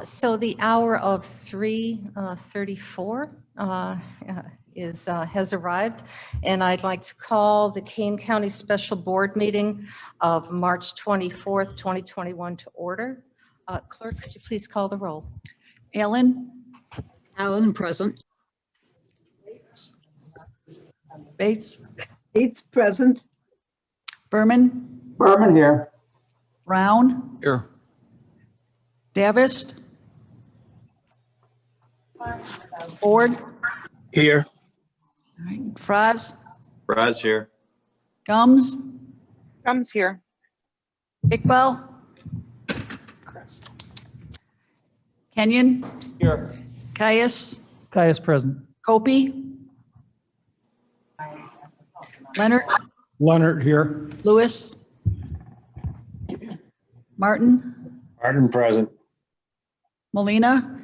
So the hour of 3:34 has arrived, and I'd like to call the Kane County Special Board Meeting of March 24th, 2021 to order. Clerk, could you please call the roll? Allen, Allen, present. Bates, Bates, present. Berman, Berman here. Brown, Here. Davis, Ford, Here. all right, Franz, Raz here. Gums, Gums here. Iqbal, Kenyon, Here. Caius, Caius present. Copey, Leonard, Leonard here. Lewis, Martin, Martin present. Molina,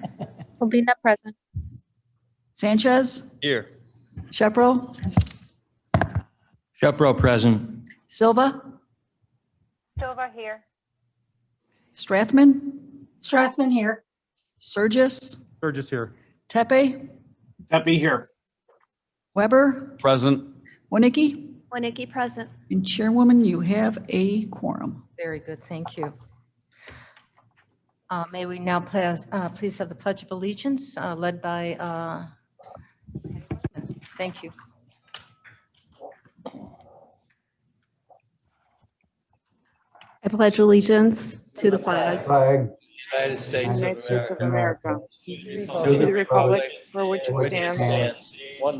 Molina present. Sanchez, Here. Shepro, Shepro present. Silva, Silva here. Strathman, Strathman here. Surgis, Burgess here. Tepe, Pepe here. Weber, Present. Winicky, Winicky present. and Chairwoman, you have a quorum. Very good, thank you. May we now please have the Pledge of Allegiance led by, thank you. I pledge allegiance to the flag Flag. United States United States of America. To the republic for which it stands, one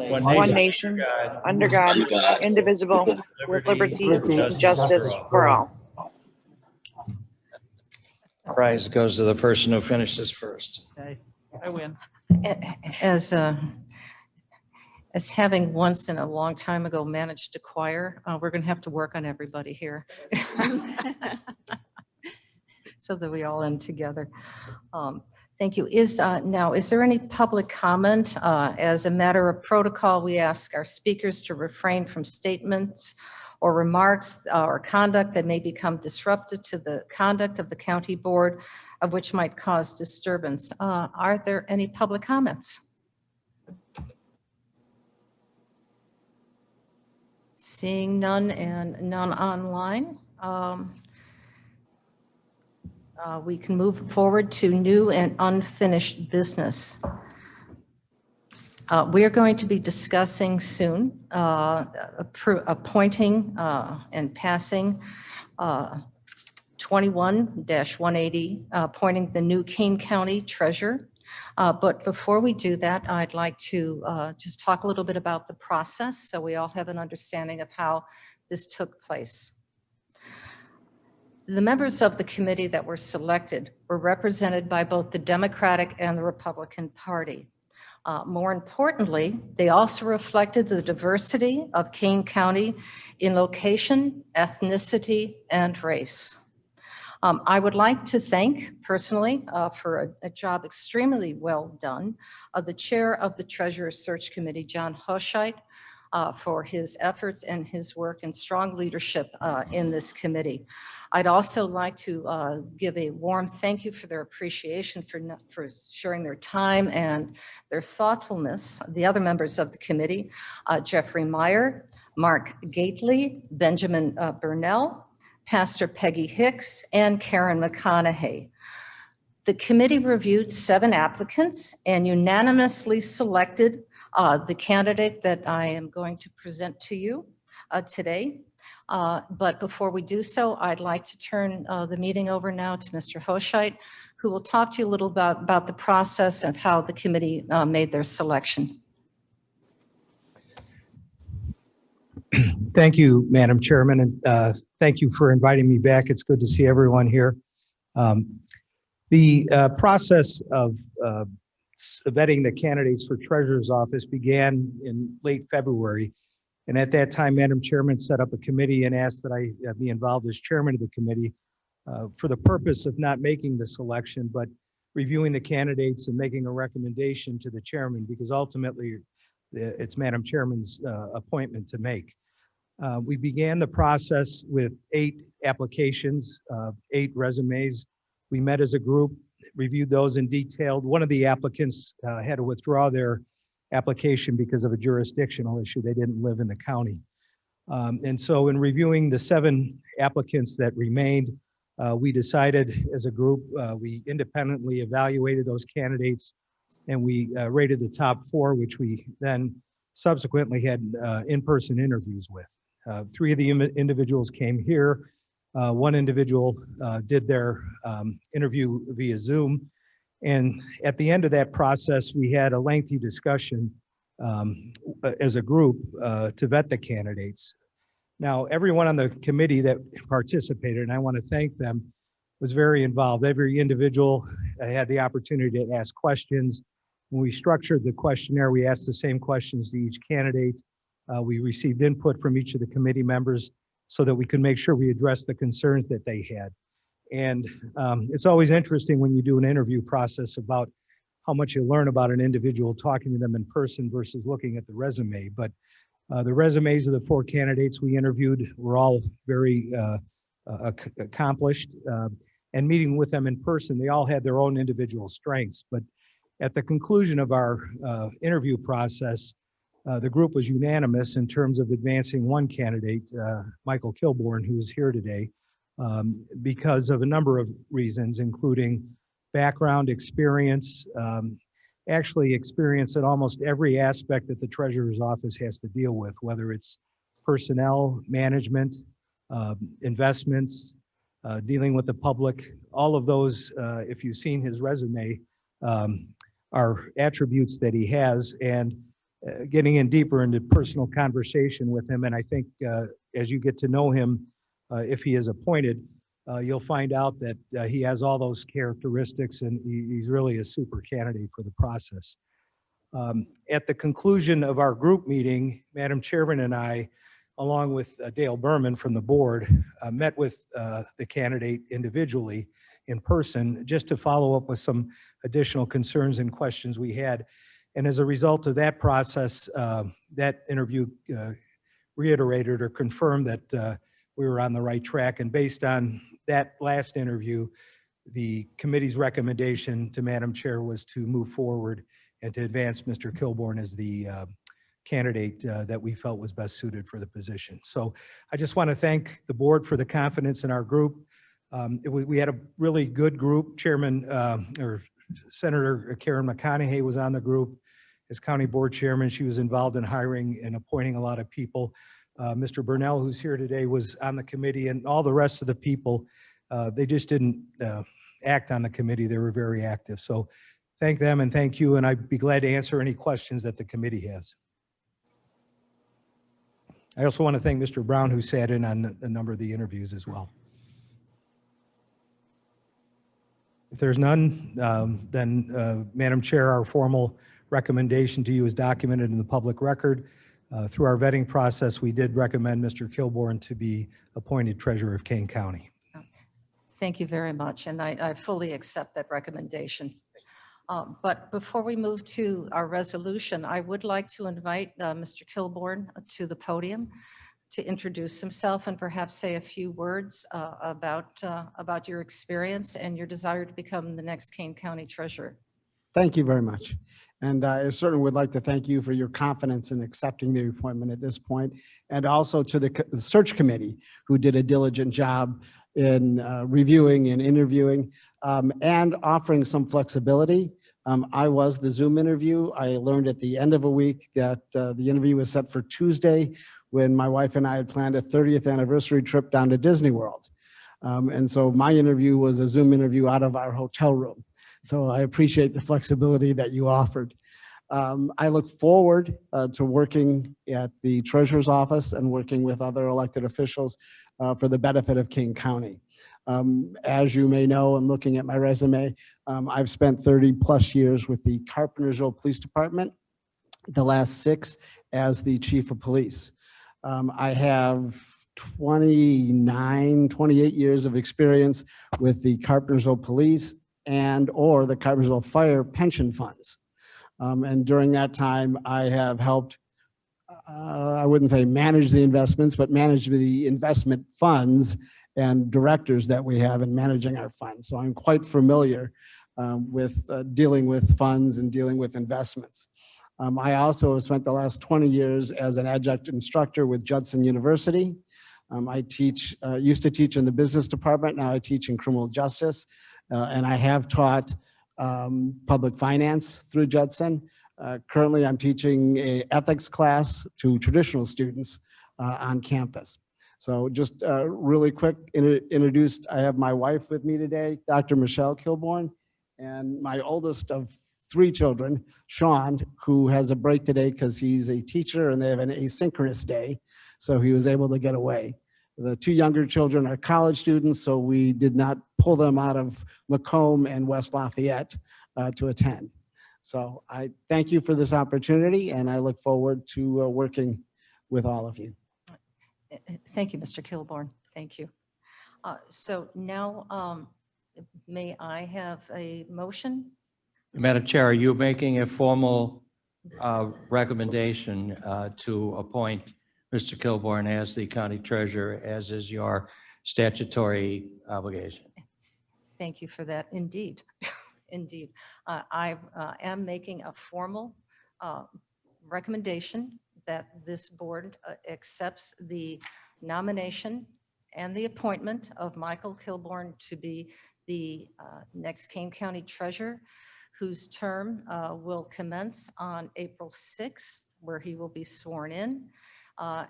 nation, under God, indivisible, with liberty and justice for all. Prize goes to the person who finishes first. Okay, I win. As having once in a long time ago managed a choir, we're going to have to work on everybody here. So that we all end together. Thank you. Is there any public comment? As a matter of protocol, we ask our speakers to refrain from statements or remarks or conduct that may become disruptive to the conduct of the county board, of which might cause disturbance. Are there any public comments? Seeing none and none online. We can move forward to new and unfinished business. We are going to be discussing soon appointing and passing 21-180, appointing the new Kane County Treasurer. But before we do that, I'd like to just talk a little bit about the process so we all have an understanding of how this took place. The members of the committee that were selected were represented by both the Democratic and the Republican Party. More importantly, they also reflected the diversity of Kane County in location, ethnicity, and race. I would like to thank personally for a job extremely well done, the chair of the Treasurer Search Committee, John Hoscheit, for his efforts and his work and strong leadership in this committee. I'd also like to give a warm thank you for their appreciation for sharing their time and their thoughtfulness. The other members of the committee, Jeffrey Meyer, Mark Gately, Benjamin Burnell, Pastor Peggy Hicks, and Karen McConaughey. The committee reviewed 7 applicants and unanimously selected the candidate that I am going to present to you today. But before we do so, I'd like to turn the meeting over now to Mr. Hoscheit, who will talk to you a little about the process of how the committee made their selection. Thank you, Madam Chairman, and thank you for inviting me back. It's good to see everyone here. The process of vetting the candidates for Treasurer's Office began in late February. And at that time, Madam Chairman set up a committee and asked that I be involved as chairman of the committee for the purpose of not making the selection, but reviewing the candidates and making a recommendation to the chairman, because ultimately it's Madam Chairman's appointment to make. We began the process with 8 applications, 8 resumes. We met as a group reviewed those in detail. One of the applicants had to withdraw their application because of a jurisdictional issue. They didn't live in the county. And so in reviewing the 7 applicants that remained, we decided as a group, we independently evaluated those candidates and we rated the top 4, which we then subsequently had in-person interviews with. 3 of the individuals came here. 1 individual did their interview via Zoom. And at the end of that process, we had a lengthy discussion as a group to vet the candidates. Now, everyone on the committee that participated, and I want to thank them, was very involved. Every individual had the opportunity to ask questions. When we structured the questionnaire, we asked the same questions to each candidate. We received input from each of the committee members so that we could make sure we addressed the concerns that they had. And it's always interesting when you do an interview process about how much you learn about an individual talking to them in person versus looking at the resume. But the resumes of the 4 candidates we interviewed were all very accomplished. And meeting with them in person, they all had their own individual strengths. But at the conclusion of our interview process, the group was unanimous in terms of advancing one candidate, Michael Kilborn, who is here today, because of a number of reasons, including background, experience, actually experience at almost every aspect that the treasurer's office has to deal with, whether it's personnel, management, investments, dealing with the public. All of those, if you've seen his resume, are attributes that he has, and getting in deeper into personal conversation with him. And I think as you get to know him, if he is appointed, you'll find out that he has all those characteristics, and he's really a super candidate for the process. At the conclusion of our group meeting, Madam Chairman and I, along with Dale Berman from the board, met with the candidate individually in person just to follow up with some additional concerns and questions we had. And as a result of that process, that interview reiterated or confirmed that we were on the right track. And based on that last interview, the committee's recommendation to Madam Chair was to move forward and to advance Mr. Kilborn as the candidate that we felt was best suited for the position. So I just want to thank the board for the confidence in our group. We had a really good group. Chairman or Senator Karen McConaughey was on the group. As county board chairman, she was involved in hiring and appointing a lot of people. Mr. Burnell, who's here today, was on the committee, and all the rest of the people, they just didn't act on the committee. They were very active. So thank them and thank you, and I'd be glad to answer any questions that the committee has. I also want to thank Mr. Brown, who sat in on a number of the interviews as well. If there's none, then Madam Chair, our formal recommendation to you is documented in the public record. Through our vetting process, we did recommend Mr. Kilborn to be appointed treasurer of Kane County. Thank you very much, and I fully accept that recommendation. But before we move to our resolution, I would like to invite Mr. Kilborn to the podium to introduce himself and perhaps say a few words about your experience and your desire to become the next Kane County treasurer. Thank you very much. And I certainly would like to thank you for your confidence in accepting the appointment at this point, and also to the search committee, who did a diligent job in reviewing and interviewing and offering some flexibility. I was the Zoom interview. I learned at the end of a week that the interview was set for Tuesday, when my wife and I had planned a 30th anniversary trip down to Disney World. And so my interview was a Zoom interview out of our hotel room. So I appreciate the flexibility that you offered. I look forward to working at the treasurer's office and working with other elected officials for the benefit of King County. As you may know, and looking at my resume, I've spent 30 plus years with the Carpentersville Police Department, the last 6 as the chief of police. I have 28 years of experience with the Carpentersville Police and or the Carpentersville Fire pension funds. And during that time, I have helped, I wouldn't say manage the investments, but manage the investment funds and directors that we have in managing our funds. So I'm quite familiar with dealing with funds and dealing with investments. I also have spent the last 20 years as an adjunct instructor with Judson University. I used to teach in the business department. Now I teach in criminal justice. And I have taught public finance through Judson. Currently, I'm teaching an ethics class to traditional students on campus. So just really quick, I have my wife with me today, Dr. Michelle Kilborn, and my oldest of 3 children, Sean, who has a break today because he's a teacher and they have an asynchronous day, so he was able to get away. The 2 younger children are college students, so we did not pull them out of Macomb and West Lafayette to attend. So I thank you for this opportunity, and I look forward to working with all of you. Thank you, Mr. Kilborn. Thank you. So now, may I have a motion? Madam Chair, are you making a formal recommendation to appoint Mr. Kilborn as the county treasurer, as is your statutory obligation? Thank you for that. Indeed. Indeed. I am making a formal recommendation that this board accepts the nomination and the appointment of Michael Kilborn to be the next Kane County treasurer, whose term will commence on April 6th, where he will be sworn in,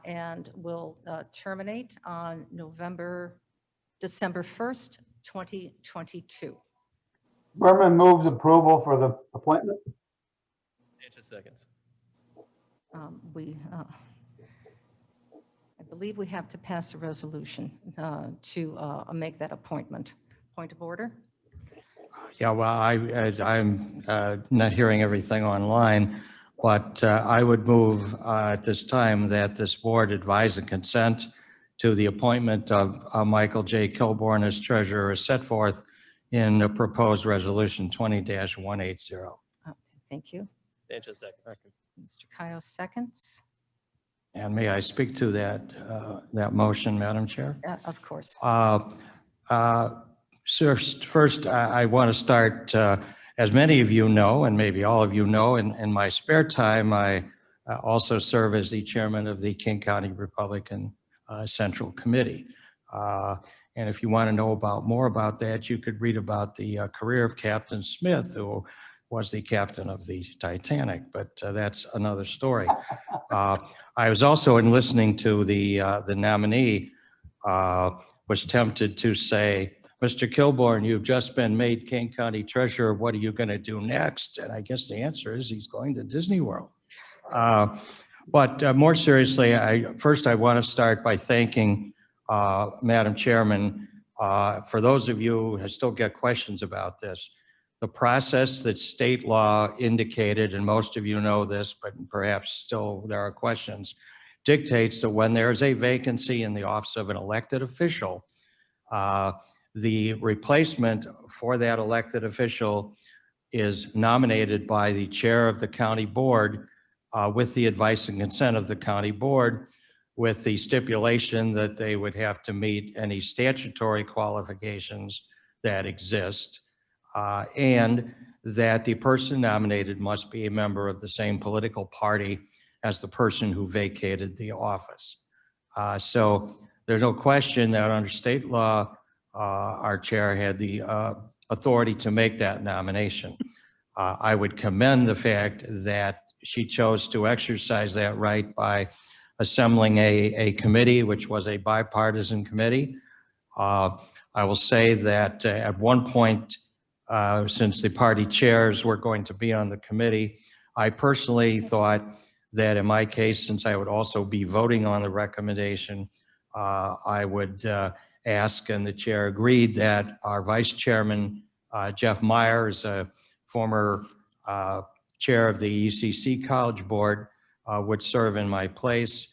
and will terminate on December 1st, 2022. Berman moves approval for the appointment. Seconds. I believe we have to pass a resolution to make that appointment. Point of order? Yeah, well, I'm not hearing everything online, but I would move at this time that this board advise and consent to the appointment of Michael J. Kilborn as treasurer as set forth in the proposed resolution 20-180. Thank you. Second. Mr. Kyle seconds. And may I speak to that motion, Madam Chair? Of course. Sir, first, I want to start, as many of you know, and maybe all of you know, in my spare time, I also serve as the chairman of the King County Republican Central Committee. And if you want to know more about that, you could read about the career of Captain Smith, who was the captain of the Titanic, but that's another story. I was also, in listening to the nominee, was tempted to say, Mr. Kilborn, you've just been made King County treasurer. What are you going to do next? And I guess the answer is he's going to Disney World. But more seriously, first I want to start by thanking Madam Chairman. For those of you who still get questions about this, the process that state law indicated, and most of you know this, but perhaps still there are questions, dictates that when there's a vacancy in the office of an elected official, the replacement for that elected official is nominated by the chair of the county board with the advice and consent of the county board, with the stipulation that they would have to meet any statutory qualifications that exist, and that the person nominated must be a member of the same political party as the person who vacated the office. So there's no question that under state law, our chair had the authority to make that nomination. I would commend the fact that she chose to exercise that right by assembling a committee, which was a bipartisan committee. I will say that at one point, since the party chairs were going to be on the committee, I personally thought that in my case, since I would also be voting on the recommendation, I would ask, and the chair agreed, that our vice chairman, Jeff Myers, a former chair of the ECC College Board, would serve in my place.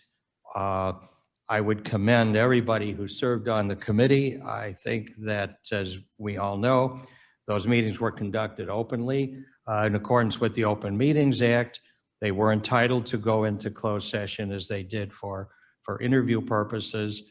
I would commend everybody who served on the committee. I think that, as we all know, those meetings were conducted openly in accordance with the Open Meetings Act. They were entitled to go into closed session as they did for interview purposes.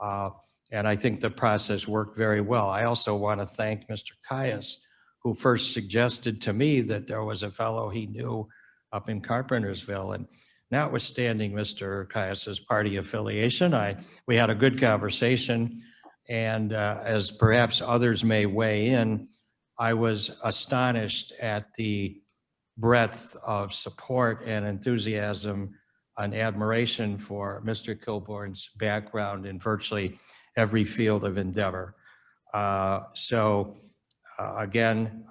And I think the process worked very well. I also want to thank Mr. Caius, who first suggested to me that there was a fellow he knew up in Carpentersville. And notwithstanding Mr. Caius's party affiliation, we had a good conversation. And as perhaps others may weigh in, I was astonished at the breadth of support and enthusiasm and admiration for Mr. Kilborn's background in virtually every field of endeavor. Again,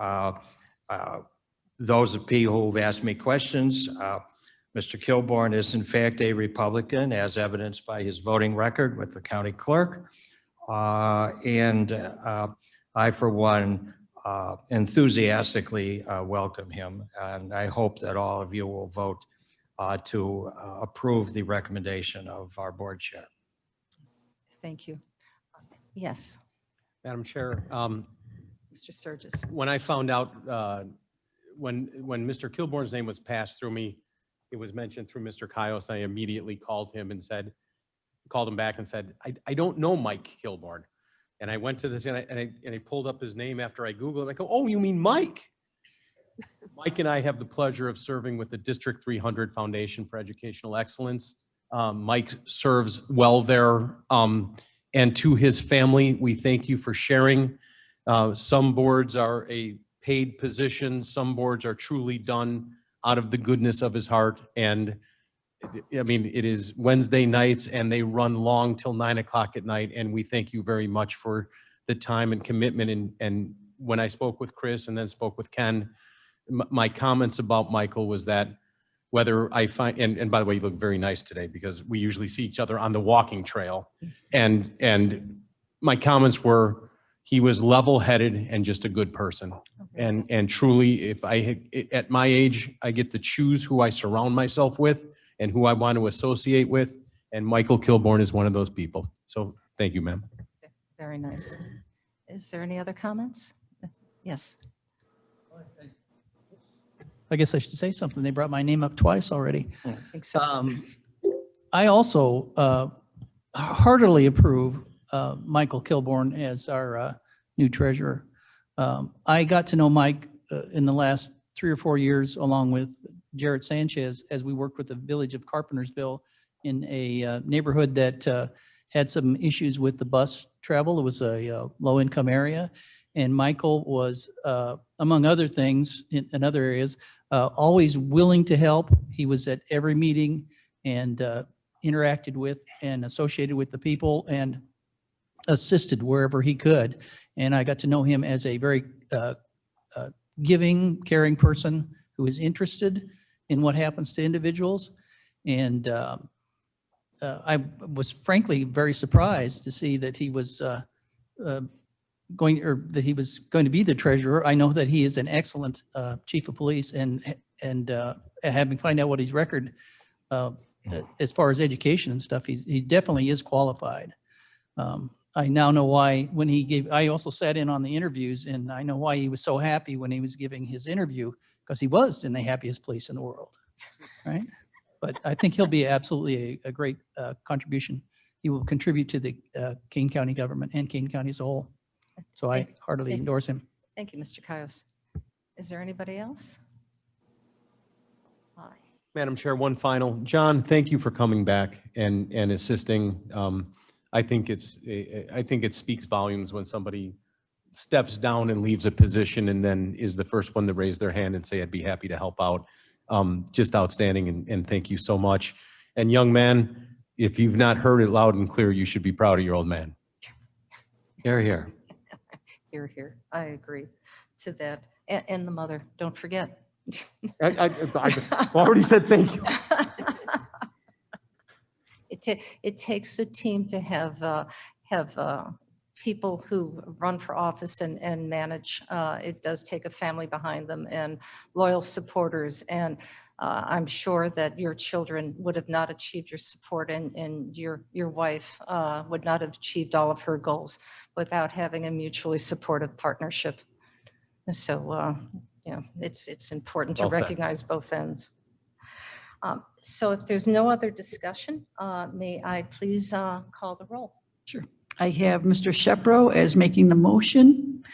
those of you who've asked me questions, Mr. Kilborn is in fact a Republican, as evidenced by his voting record with the county clerk. I, for one, enthusiastically welcome him, and I hope that all of you will vote to approve the recommendation of our board chair. Thank you. Yes, Madam Chair, Mr. Surges. when I found out, when Mr. Kilborn's name was passed through me, it was mentioned through Mr. Caius, I immediately called him back and said, I don't know Mike Kilborn. And I went to this and I pulled up his name after I Googled it. I go, oh, you mean Mike? Mike and I have the pleasure of serving with the District 300 Foundation for Educational Excellence. Mike serves well there. And to his family, we thank you for sharing. Some boards are a paid position. Some boards are truly done out of the goodness of his heart. And I mean, it is Wednesday nights and they run long till 9 o'clock at night. And we thank you very much for the time and commitment. And when I spoke with Chris and then spoke with Ken, my comments about Michael was that whether I find, and by the way, you look very nice today because we usually see each other on the walking trail. And my comments were, he was level-headed and just a good person. And truly, if I had, at my age, I get to choose who I surround myself with and who I want to associate with. And Michael Kilborn is one of those people. So thank you, ma'am. Very nice. Is there any other comments? Yes. I guess I should say something. They brought my name up twice already. I think so. I also heartily approve Michael Kilborn as our new treasurer. I got to know Mike in the last 3 or 4 years, along with Jarrett Sanchez, as we worked with the village of Carpentersville in a neighborhood that had some issues with the bus travel. It was a low-income area. And Michael was, among other things, in other areas, always willing to help. He was at every meeting and interacted with and associated with the people and assisted wherever he could. And I got to know him as a very giving, caring person who is interested in what happens to individuals. And I was frankly very surprised to see that he was that he was going to be the treasurer. I know that he is an excellent chief of police, and having find out what his record as far as education and stuff, he definitely is qualified. I now know why when he gave, I also sat in on the interviews, and I know why he was so happy when he was giving his interview, because he was in the happiest place in the world, right? But I think he'll be absolutely a great contribution. He will contribute to the Kane County government and Kane County as a whole. So I heartily endorse him. Thank you, Mr. Caius. Is there anybody else? Aye. Madam Chair, one final. John, thank you for coming back and assisting. I think it speaks volumes when somebody steps down and leaves a position and then is the first one to raise their hand and say, I'd be happy to help out. Just outstanding, and thank you so much. And young man, if you've not heard it loud and clear, you should be proud of your old man. Hear, hear. Hear, hear. I agree to that. And the mother, don't forget. I've already said thank you. It takes a team to have people who run for office and manage. It does take a family behind them and loyal supporters. And I'm sure that your children would have not achieved your support, and your wife would not have achieved all of her goals without having a mutually supportive partnership. So, it's important to recognize both ends. So if there's no other discussion, may I please call the roll? Sure. I have Mr. Shepro as making the motion.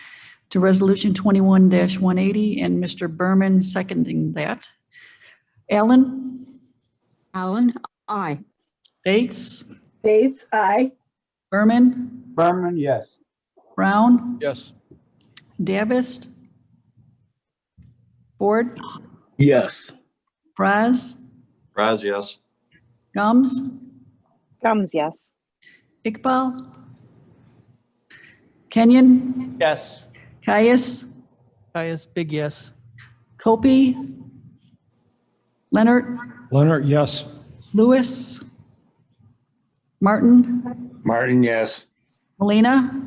to Resolution 21-180, and Mr. Berman seconding that. Allen? Allen, aye. Bates? Bates, aye. Berman? Berman, yes. Brown? Yes. Davist? Ford? Yes. Fraz? Raz, yes. Gums? Gums, yes. Iqbal? Kenyon? Yes. Caius? Caius, big yes. Copey? Leonard? Leonard, yes. Lewis? Martin? Martin, yes. Molina?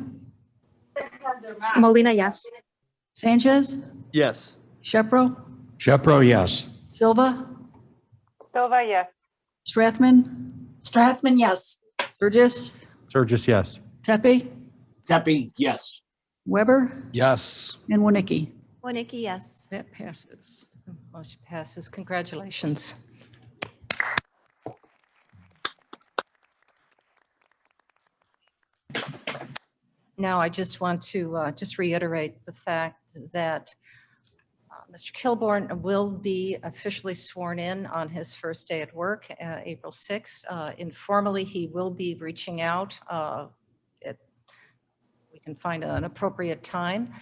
Molina, yes. Sanchez? Yes. Shepro? Shepro, yes. Silva? Silva, yes. Strathman? Strathman, yes. Burgess? Sturgis, yes. Tepe? Pepe, yes. Weber? Yes. And Winnicki? Winnicki, yes. That passes. Motion passes. Congratulations. Now, I just want to just reiterate the fact that Mr. Kilborn will be officially sworn in on his first day at work, April 6th. Informally, he will be reaching out. We can find an appropriate time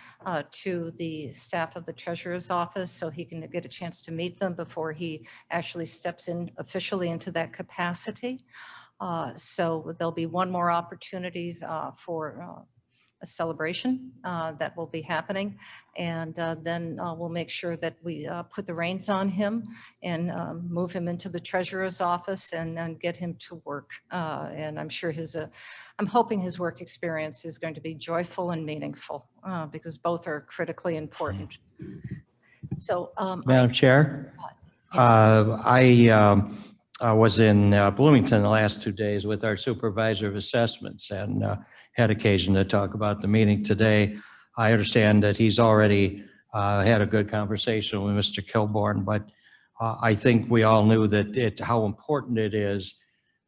to the staff of the treasurer's office so he can get a chance to meet them before he actually steps in officially into that capacity. So there'll be one more opportunity for a celebration that will be happening. And then we'll make sure that we put the reins on him and move him into the treasurer's office and get him to work. And I'm sure I'm hoping his work experience is going to be joyful and meaningful because both are critically important. So, Madam Chair, yes. I was in Bloomington the last 2 days with our supervisor of assessments and had occasion to talk about the meeting today. I understand that he's already had a good conversation with Mr. Kilborn, but I think we all knew that how important it is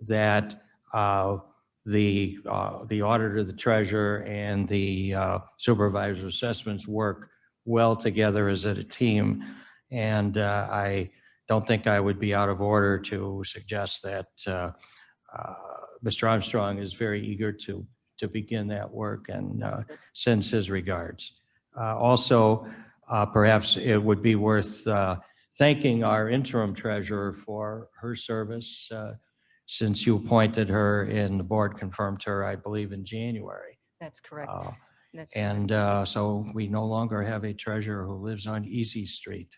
that the auditor, the treasurer, and the supervisor of assessments work well together as a team. And I don't think I would be out of order to suggest that Mr. Armstrong is very eager to begin that work and sends his regards. Also, perhaps it would be worth thanking our interim treasurer for her service since you appointed her and the board confirmed her, I believe, in January. That's correct. That's And so we no longer have a treasurer who lives on Easy Street.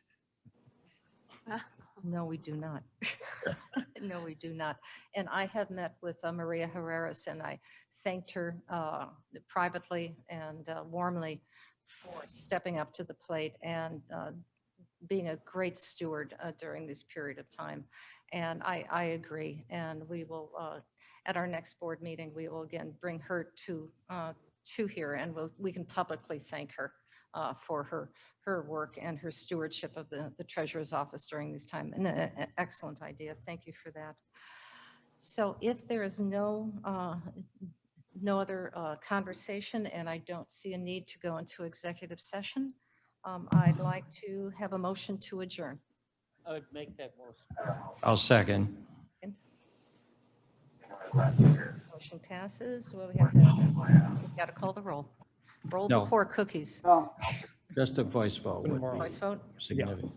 No, we do not. No, we do not. And I have met with Maria Herreras, and I thanked her privately and warmly for stepping up to the plate and being a great steward during this period of time. And I agree. And we will, at our next board meeting, we will again bring her to here, and we can publicly thank her for her work and her stewardship of the treasurer's office during this time. An excellent idea. Thank you for that. So if there is no other conversation, and I don't see a need to go into executive session, I'd like to have a motion to adjourn. I would make that motion. I'll second. Motion passes. Well, we've got to call the roll. Roll No. before cookies. Just a voice vote would be Voice vote. significant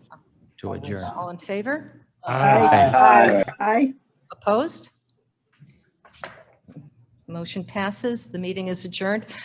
to adjourn. All in favor? Aye. Aye. Opposed? Motion passes. The meeting is adjourned.